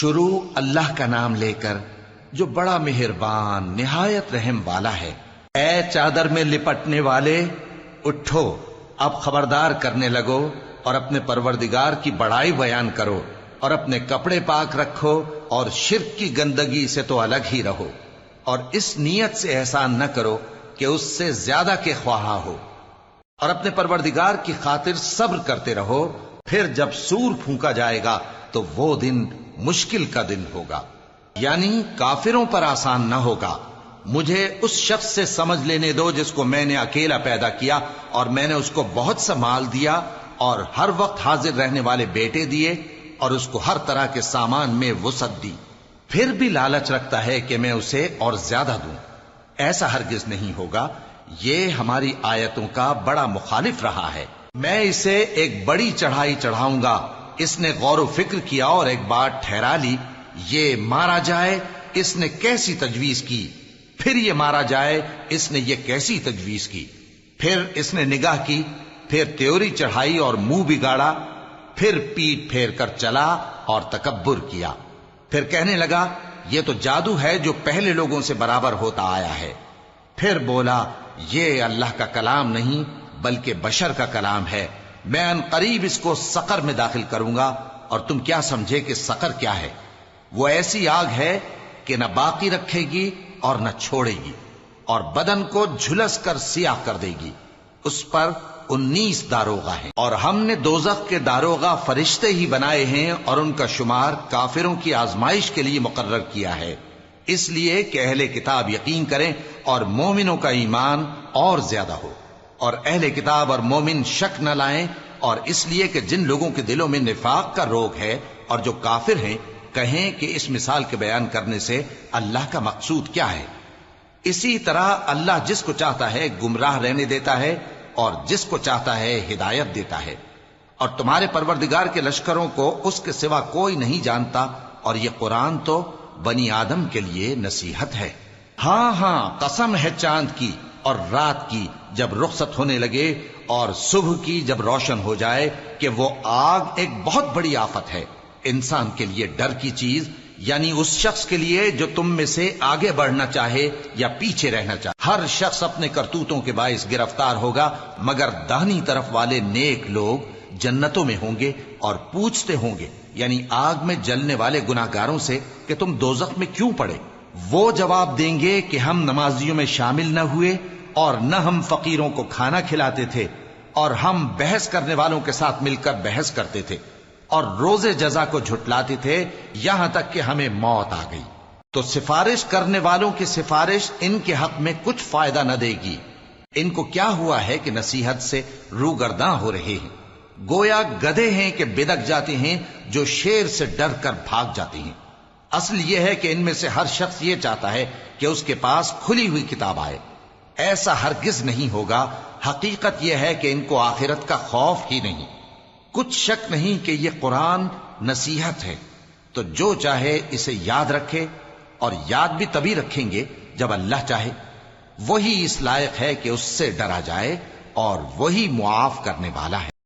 شروع اللہ کا نام لے کر جو بڑا مہربان نہایت رحم والا ہے۔ اے چادر میں لپٹنے والے، اٹھو، اب خبردار کرنے لگو اور اپنے پروردگار کی بڑائی بیان کرو اور اپنے کپڑے پاک رکھو اور شرک کی گندگی سے تو الگ ہی رہو، اور اس نیت سے احسان نہ کرو کہ اس سے زیادہ کے خواہاں ہو، اور اپنے پروردگار کی خاطر صبر کرتے رہو۔ پھر جب سور پھونکا جائے گا تو وہ دن مشکل کا دن ہوگا، یعنی کافروں پر آسان نہ ہوگا۔ مجھے اس شخص سے سمجھ لینے دو جس کو میں نے اکیلا پیدا کیا اور میں نے اس کو بہت سا مال دیا اور ہر وقت حاضر رہنے والے بیٹے دیے اور اس کو ہر طرح کے سامان میں وسعت دی، پھر بھی لالچ رکھتا ہے کہ میں اسے اور زیادہ دوں۔ ایسا ہرگز نہیں ہوگا، یہ ہماری آیتوں کا بڑا مخالف رہا ہے۔ میں اسے ایک بڑی چڑھائی چڑھاؤں گا۔ اس نے غور و فکر کیا اور ایک بات ٹھہرا لی، یہ مارا جائے، اس نے کیسی تجویز کی، پھر یہ مارا جائے، اس نے یہ کیسی تجویز کی۔ پھر اس نے نگاہ کی، پھر تیوری چڑھائی اور منہ بگاڑا، پھر پیٹ پھیر کر چلا اور تکبر کیا، پھر کہنے لگا یہ تو جادو ہے جو پہلے لوگوں سے برابر ہوتا آیا ہے۔ پھر بولا یہ اللہ کا کلام نہیں بلکہ بشر کا کلام ہے، میں ان قریب اس کو سقر میں داخل کروں گا، اور تم کیا سمجھے کہ سقر کیا ہے؟ وہ ایسی آگ ہے کہ نہ باقی رکھے گی اور نہ چھوڑے گی، اور بدن کو جھلس کر سیاہ کر دے گی۔ اس پر 19 داروغہ ہیں، اور ہم نے دوزخ کے داروغہ فرشتے ہی بنائے ہیں، اور ان کا شمار کافروں کی آزمائش کے لیے مقرر کیا ہے، اس لیے کہ اہل کتاب یقین کریں اور مومنوں کا ایمان اور زیادہ ہو، اور اہل کتاب اور مومن شک نہ لائیں، اور اس لیے کہ جن لوگوں کے دلوں میں نفاق کا روگ ہے اور جو کافر ہیں کہیں کہ اس مثال کے بیان کرنے سے اللہ کا مقصود کیا ہے۔ اسی طرح اللہ جس کو چاہتا ہے گمراہ رہنے دیتا ہے اور جس کو چاہتا ہے ہدایت دیتا ہے، اور تمہارے پروردگار کے لشکروں کو اس کے سوا کوئی نہیں جانتا، اور یہ قرآن تو بنی آدم کے لیے نصیحت ہے۔ ہاں ہاں، قسم ہے چاند کی اور رات کی جب رخصت ہونے لگے، اور صبح کی جب روشن ہو جائے، کہ وہ آگ ایک بہت بڑی آفت ہے، انسان کے لیے ڈر کی چیز، یعنی اس شخص کے لیے جو تم میں سے آگے بڑھنا چاہے یا پیچھے رہنا چاہے۔ ہر شخص اپنے کرتوتوں کے باعث گرفتار ہوگا، مگر داہنی طرف والے نیک لوگ جنتوں میں ہوں گے اور پوچھتے ہوں گے، یعنی آگ میں جلنے والے گناہگاروں سے کہ تم دوزخ میں کیوں پڑے؟ وہ جواب دیں گے کہ ہم نمازیوں میں شامل نہ ہوئے، اور نہ ہم فقیروں کو کھانا کھلاتے تھے، اور ہم بحث کرنے والوں کے ساتھ مل کر بحث کرتے تھے، اور روز جزا کو جھٹلاتے تھے، یہاں تک کہ ہمیں موت آ گئی۔ تو سفارش کرنے والوں کی سفارش ان کے حق میں کچھ فائدہ نہ دے گی۔ ان کو کیا ہوا ہے کہ نصیحت سے روگرداں ہو رہے ہیں؟ گویا گدھے ہیں کہ بدک جاتے ہیں جو شیر سے ڈر کر بھاگ جاتے ہیں۔ اصل یہ ہے کہ ان میں سے ہر شخص یہ چاہتا ہے کہ اس کے پاس کھلی ہوئی کتاب آئے، ایسا ہرگز نہیں ہوگا۔ حقیقت یہ ہے کہ ان کو آخرت کا خوف ہی نہیں۔ کچھ شک نہیں کہ یہ قرآن نصیحت ہے، تو جو چاہے اسے یاد رکھے، اور یاد بھی تبھی رکھیں گے جب اللہ چاہے۔ وہی اس لائق ہے کہ اس سے ڈرا جائے، اور وہی معاف کرنے والا ہے۔